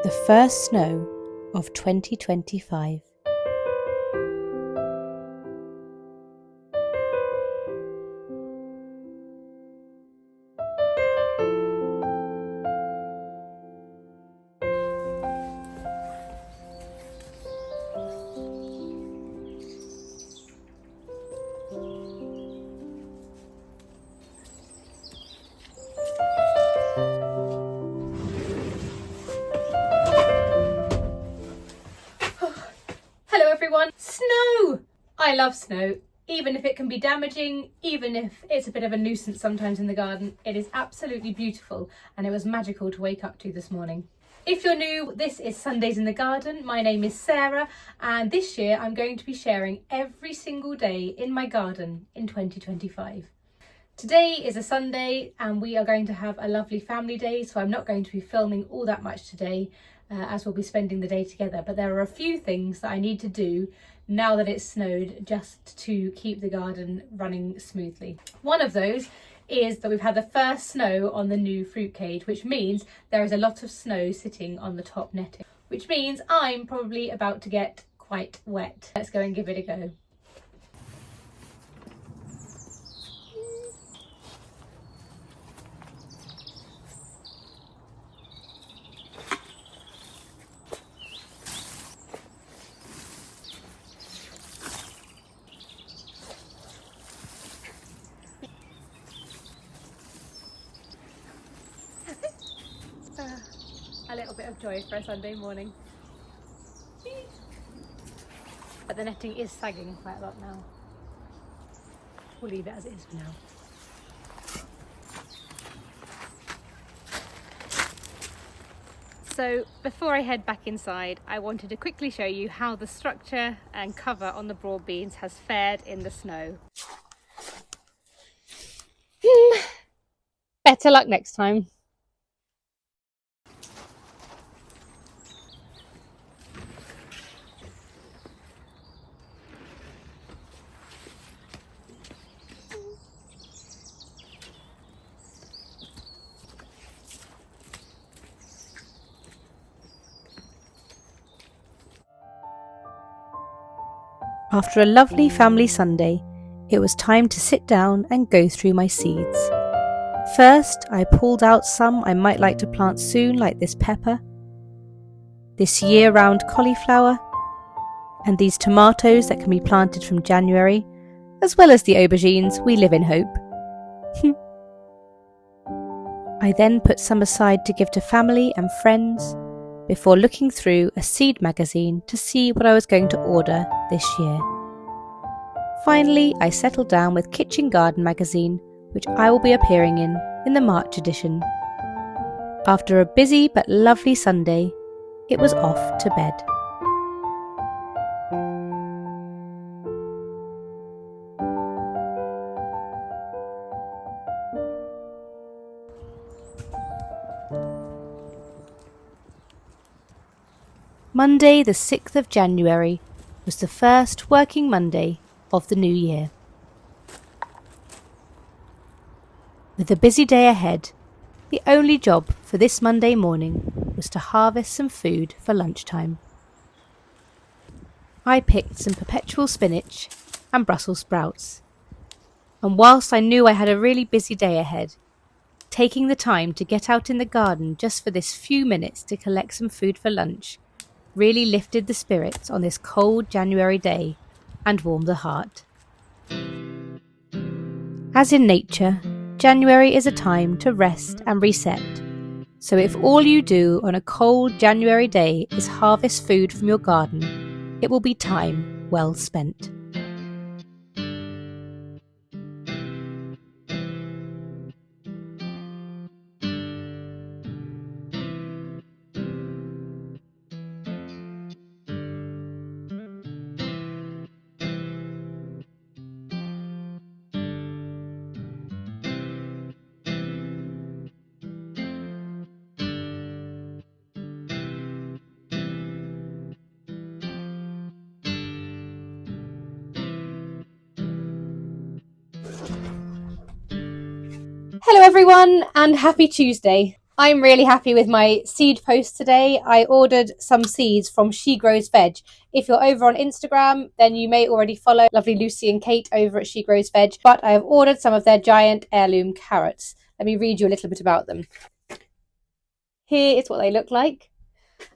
The first snow of 2025. Hello everyone! Snow! I love snow, even if it can be damaging, even if it's a bit of a nuisance sometimes in the garden. It is absolutely beautiful and it was magical to wake up to this morning. If you're new, this is Sundays in the Garden. My name is Sarah and this year I'm going to be sharing every single day in my garden in 2025. Today is a Sunday and we are going to have a lovely family day, so I'm not going to be filming all that much today as we'll be spending the day together, but there are a few things that I need to do now that it's snowed just to keep the garden running smoothly. One of those is that we've had the first snow on the new fruit cage, which means there is a lot of snow sitting on the top netting, which means I'm probably about to get quite wet. Let's go and give it a go. A little bit of joy for a Sunday morning. But the netting is sagging quite a lot now. We'll leave it as it is for now. So before I head back inside, I wanted to quickly show you how the structure and cover on the broad beans has fared in the snow. Better luck next time. After a lovely family Sunday, it was time to sit down and go through my seeds. First, I pulled out some I might like to plant soon, like this pepper, this year-round cauliflower, and these tomatoes that can be planted from January, as well as the aubergines. We live in hope. I then put some aside to give to family and friends before looking through a seed magazine to see what I was going to order this year. Finally, I settled down with Kitchen Garden magazine, which I will be appearing in the March edition. After a busy but lovely Sunday, it was off to bed. Monday the 6th of January was the first working Monday of the new year. With a busy day ahead, the only job for this Monday morning was to harvest some food for lunchtime. I picked some perpetual spinach and Brussels sprouts, and whilst I knew I had a really busy day ahead, taking the time to get out in the garden just for this few minutes to collect some food for lunch really lifted the spirits on this cold January day and warmed the heart. As in nature, January is a time to rest and reset. So if all you do on a cold January day is harvest food from your garden, it will be time well spent. Hello everyone and happy Tuesday. I'm really happy with my seed post today. I ordered some seeds from She Grows Veg. If you're over on Instagram, then you may already follow lovely Lucy and Kate over at She Grows Veg, but I have ordered some of their giant heirloom carrots. Let me read you a little bit about them. Here is what they look like.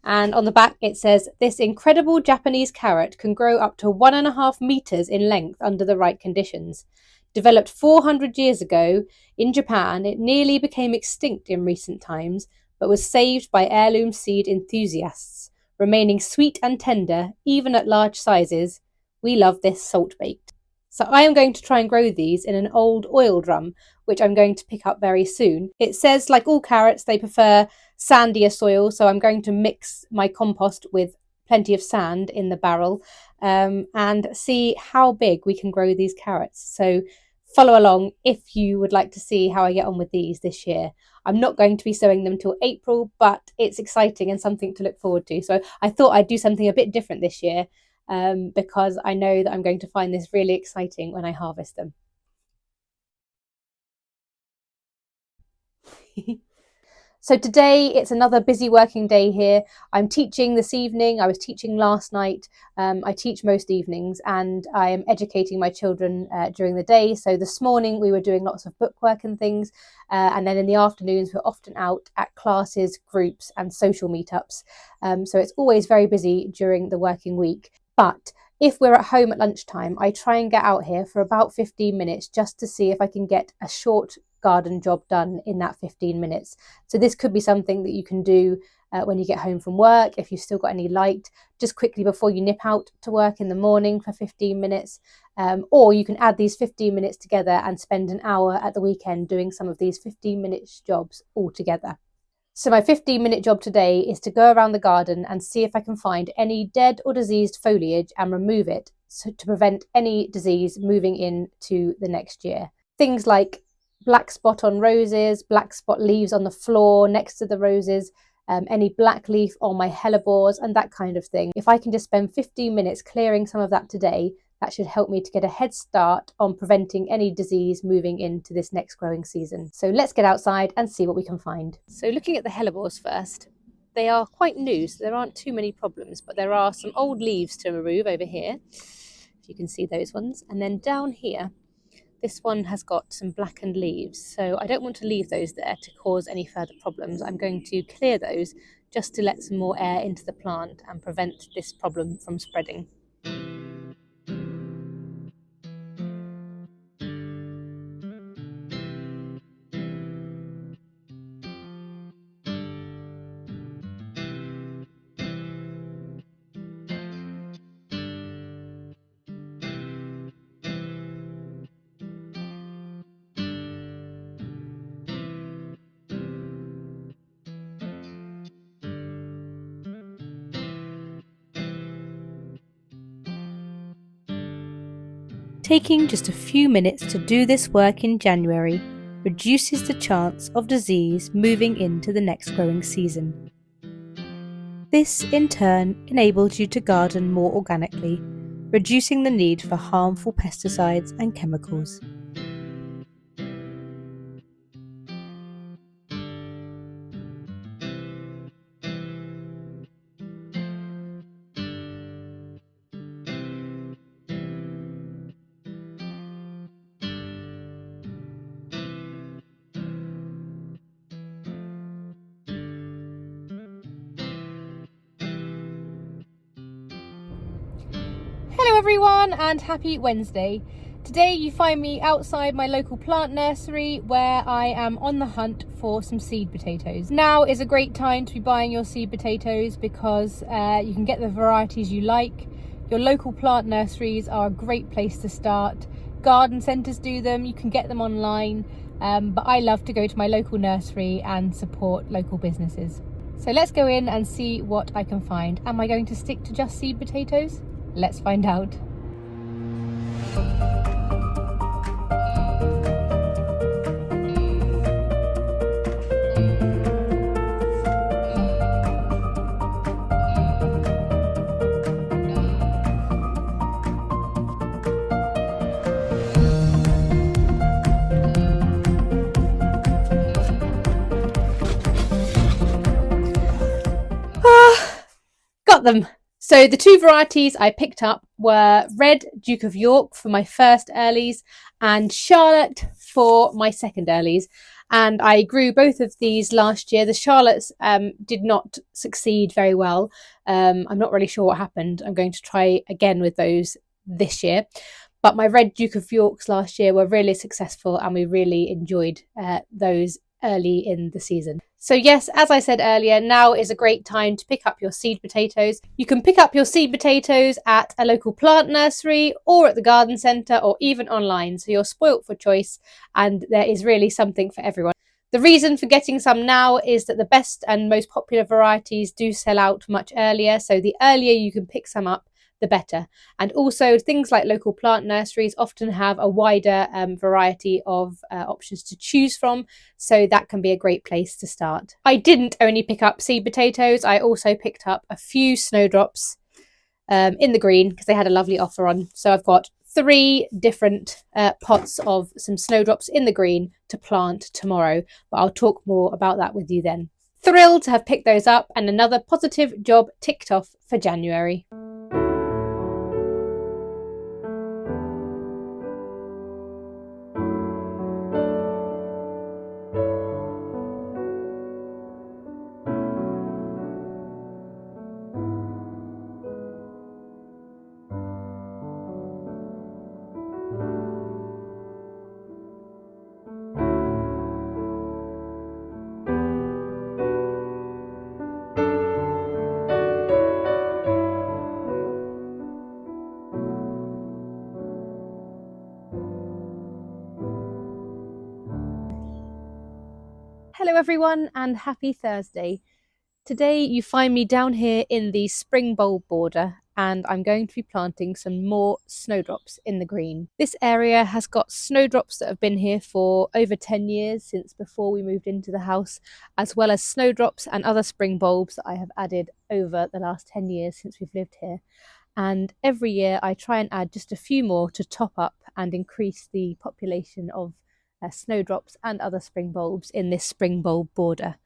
And on the back it says, this incredible Japanese carrot can grow up to 1.5 meters in length under the right conditions. Developed 400 years ago in Japan, it nearly became extinct in recent times, but was saved by heirloom seed enthusiasts, remaining sweet and tender even at large sizes. We love this salt baked. So I am going to try and grow these in an old oil drum, which I'm going to pick up very soon. It says, like all carrots, they prefer sandier soil, so I'm going to mix my compost with plenty of sand in the barrel and see how big we can grow these carrots. So follow along if you would like to see how I get on with these this year. I'm not going to be sowing them till April, but it's exciting and something to look forward to. So I thought I'd do something a bit different this year because I know that I'm going to find this really exciting when I harvest them. So today it's another busy working day here. I'm teaching this evening. I was teaching last night. I teach most evenings and I am educating my children during the day. So this morning we were doing lots of bookwork and things. And then in the afternoons we're often out at classes, groups and social meetups. So it's always very busy during the working week. But if we're at home at lunchtime, I try and get out here for about 15 minutes just to see if I can get a short garden job done in that 15 minutes. So this could be something that you can do when you get home from work, if you've still got any light, just quickly before you nip out to work in the morning for 15 minutes. Or you can add these 15 minutes together and spend an hour at the weekend doing some of these 15 minutes jobs all together. So my 15-minute job today is to go around the garden and see if I can find any dead or diseased foliage and remove it to prevent any disease moving into the next year. Things like black spot on roses, black spot leaves on the floor next to the roses, any black leaf on my hellebores and that kind of thing. If I can just spend 15 minutes clearing some of that today, that should help me to get a head start on preventing any disease moving into this next growing season. So let's get outside and see what we can find. So looking at the hellebores first, they are quite new, so there aren't too many problems, but there are some old leaves to remove over here. If you can see those ones. And then down here, this one has got some blackened leaves, so I don't want to leave those there to cause any further problems. I'm going to clear those just to let some more air into the plant and prevent this problem from spreading. Taking just a few minutes to do this work in January reduces the chance of disease moving into the next growing season. This, in turn, enables you to garden more organically, reducing the need for harmful pesticides and chemicals. Hello everyone and happy Wednesday. Today you find me outside my local plant nursery where I am on the hunt for some seed potatoes. Now is a great time to be buying your seed potatoes because you can get the varieties you like. Your local plant nurseries are a great place to start. Garden centres do them, you can get them online, but I love to go to my local nursery and support local businesses. So let's go in and see what I can find. Am I going to stick to just seed potatoes? Let's find out. them. So the two varieties I picked up were Red Duke of York for my first earlies and Charlotte for my second earlies. And I grew both of these last year. The Charlottes did not succeed very well. I'm not really sure what happened. I'm going to try again with those this year. But my Red Duke of Yorks last year were really successful and we really enjoyed those early in the season. So yes, as I said earlier, now is a great time to pick up your seed potatoes. You can pick up your seed potatoes at a local plant nursery or at the garden centre or even online. So you're spoilt for choice and there is really something for everyone. The reason for getting some now is that the best and most popular varieties do sell out much earlier. So the earlier you can pick some up, the better. And also things like local plant nurseries often have a wider variety of options to choose from, so that can be a great place to start. I didn't only pick up seed potatoes, I also picked up a few snowdrops in the green because they had a lovely offer on. So I've got 3 different pots of some snowdrops in the green to plant tomorrow, but I'll talk more about that with you then. Thrilled to have picked those up and another positive job ticked off for January. Hello everyone and happy Thursday. Today you find me down here in the spring bulb border and I'm going to be planting some more snowdrops in the green. This area has got snowdrops that have been here for over 10 years since before we moved into the house, as well as snowdrops and other spring bulbs that I have added over the last 10 years since we've lived here. And every year I try and add just a few more to top up and increase the population of snowdrops and other spring bulbs in this spring bulb border.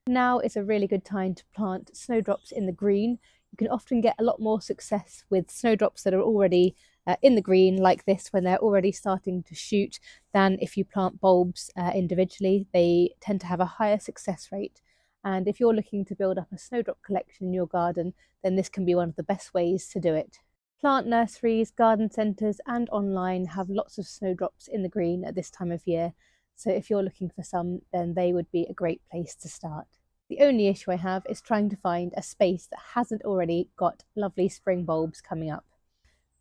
Now is a really good time to plant snowdrops in the green. You can often get a lot more success with snowdrops that are already in the green like this when they're already starting to shoot than if you plant bulbs individually. They tend to have a higher success rate. And if you're looking to build up a snowdrop collection in your garden, then this can be one of the best ways to do it. Plant nurseries, garden centres and online have lots of snowdrops in the green at this time of year. So if you're looking for some, then they would be a great place to start. The only issue I have is trying to find a space that hasn't already got lovely spring bulbs coming up.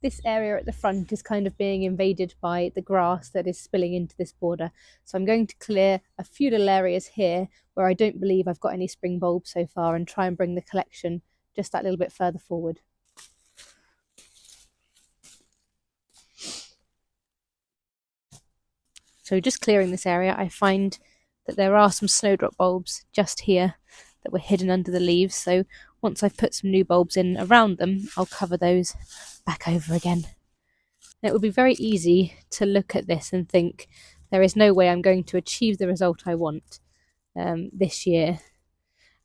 This area at the front is kind of being invaded by the grass that is spilling into this border. So I'm going to clear a few little areas here where I don't believe I've got any spring bulbs so far and try and bring the collection just that little bit further forward. So just clearing this area, I find that there are some snowdrop bulbs just here that were hidden under the leaves. So once I've put some new bulbs in around them, I'll cover those back over again. And it would be very easy to look at this and think there is no way I'm going to achieve the result I want this year.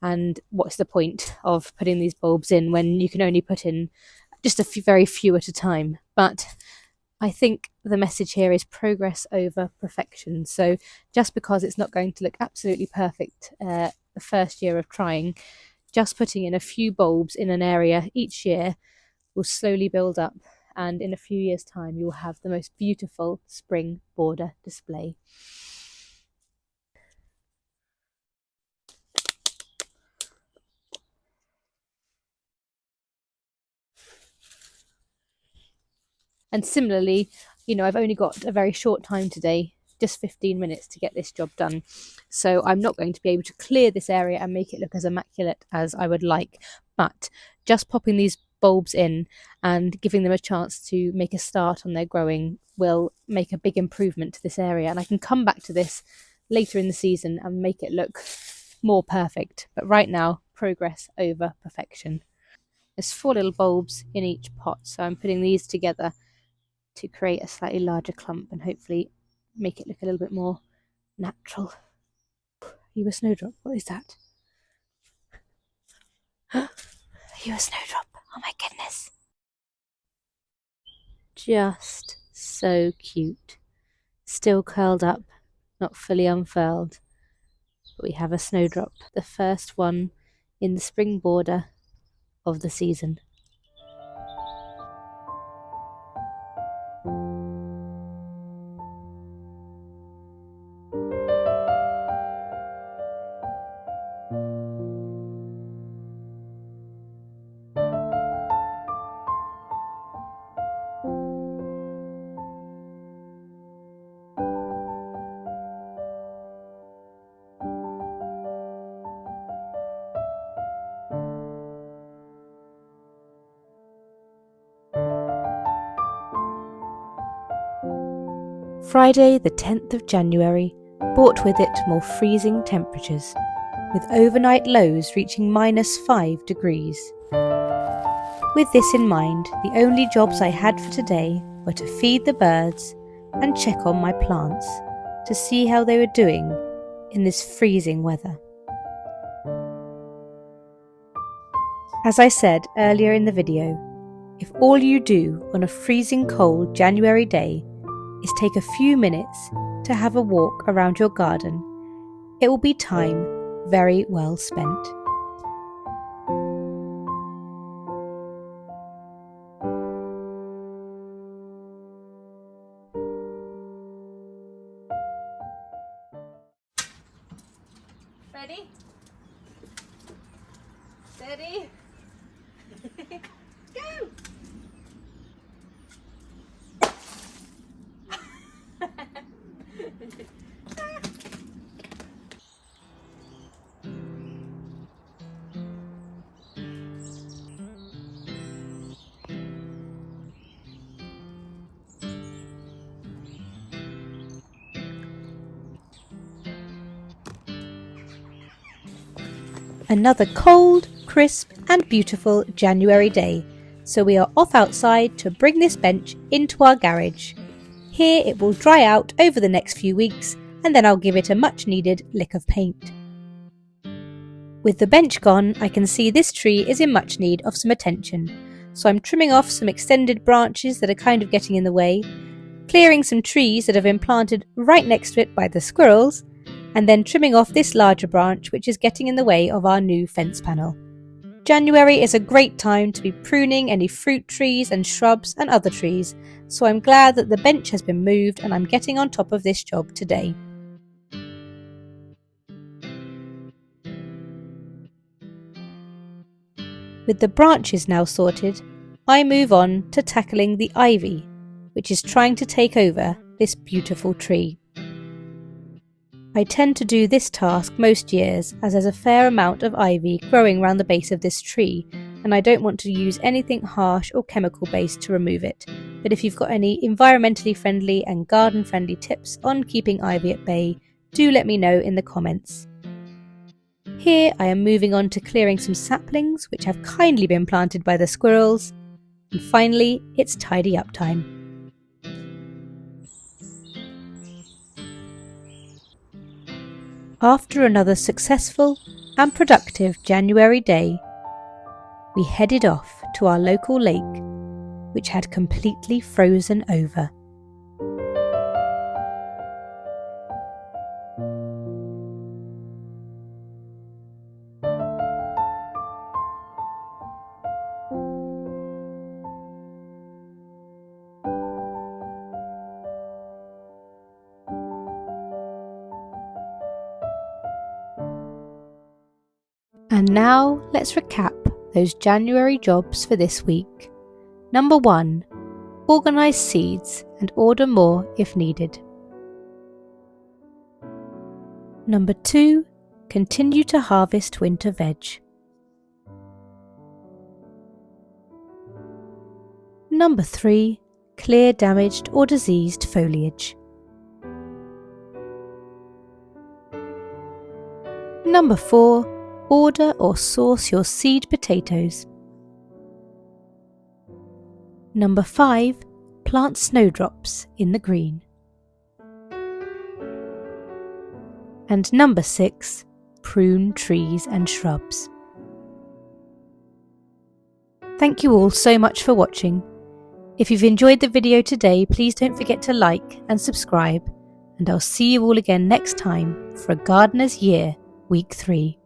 And what's the point of putting these bulbs in when you can only put in just very few at a time? But I think the message here is progress over perfection. So just because it's not going to look absolutely perfect the first year of trying, just putting in a few bulbs in an area each year will slowly build up, and in a few years' time you'll have the most beautiful spring border display. And similarly, I've only got a very short time today, just 15 minutes to get this job done. So I'm not going to be able to clear this area and make it look as immaculate as I would like. But just popping these bulbs in and giving them a chance to make a start on their growing will make a big improvement to this area. And I can come back to this later in the season and make it look more perfect. But right now, progress over perfection. There's 4 little bulbs in each pot, so I'm putting these together to create a slightly larger clump and hopefully make it look a little bit more natural. Are you a snowdrop? What is that? Are you a snowdrop. Oh my goodness. Just so cute. Still curled up, not fully unfurled. But we have a snowdrop, the first one in the spring border of the season. Friday the 10th of January brought with it more freezing temperatures, with overnight lows reaching -5 degrees. With this in mind, the only jobs I had for today were to feed the birds and check on my plants to see how they were doing in this freezing weather. As I said earlier in the video, if all you do on a freezing cold January day is take a few minutes to have a walk around your garden, it will be time very well spent. Ready? Steady. Go! Another cold, crisp and beautiful January day, so we are off outside to bring this bench into our garage. Here it will dry out over the next few weeks, and then I'll give it a much needed lick of paint. With the bench gone, I can see this tree is in much need of some attention, so I'm trimming off some extended branches that are kind of getting in the way, clearing some trees that have been planted right next to it by the squirrels, and then trimming off this larger branch which is getting in the way of our new fence panel. January is a great time to be pruning any fruit trees and shrubs and other trees, so I'm glad that the bench has been moved and I'm getting on top of this job today. With the branches now sorted, I move on to tackling the ivy, which is trying to take over this beautiful tree. I tend to do this task most years as there's a fair amount of ivy growing around the base of this tree, and I don't want to use anything harsh or chemical based to remove it. But if you've got any environmentally friendly and garden friendly tips on keeping ivy at bay, do let me know in the comments. Here I am moving on to clearing some saplings which have kindly been planted by the squirrels, and finally it's tidy up time. After another successful and productive January day, we headed off to our local lake, which had completely frozen over. And now let's recap those January jobs for this week. Number 1, organise seeds and order more if needed. Number 2, continue to harvest winter veg. Number 3, clear damaged or diseased foliage. Number 4, order or source your seed potatoes. Number 5, plant snowdrops in the green. And number 6, prune trees and shrubs. Thank you all so much for watching. If you've enjoyed the video today, please don't forget to like and subscribe, and I'll see you all again next time for a Gardener's Year, Week 3.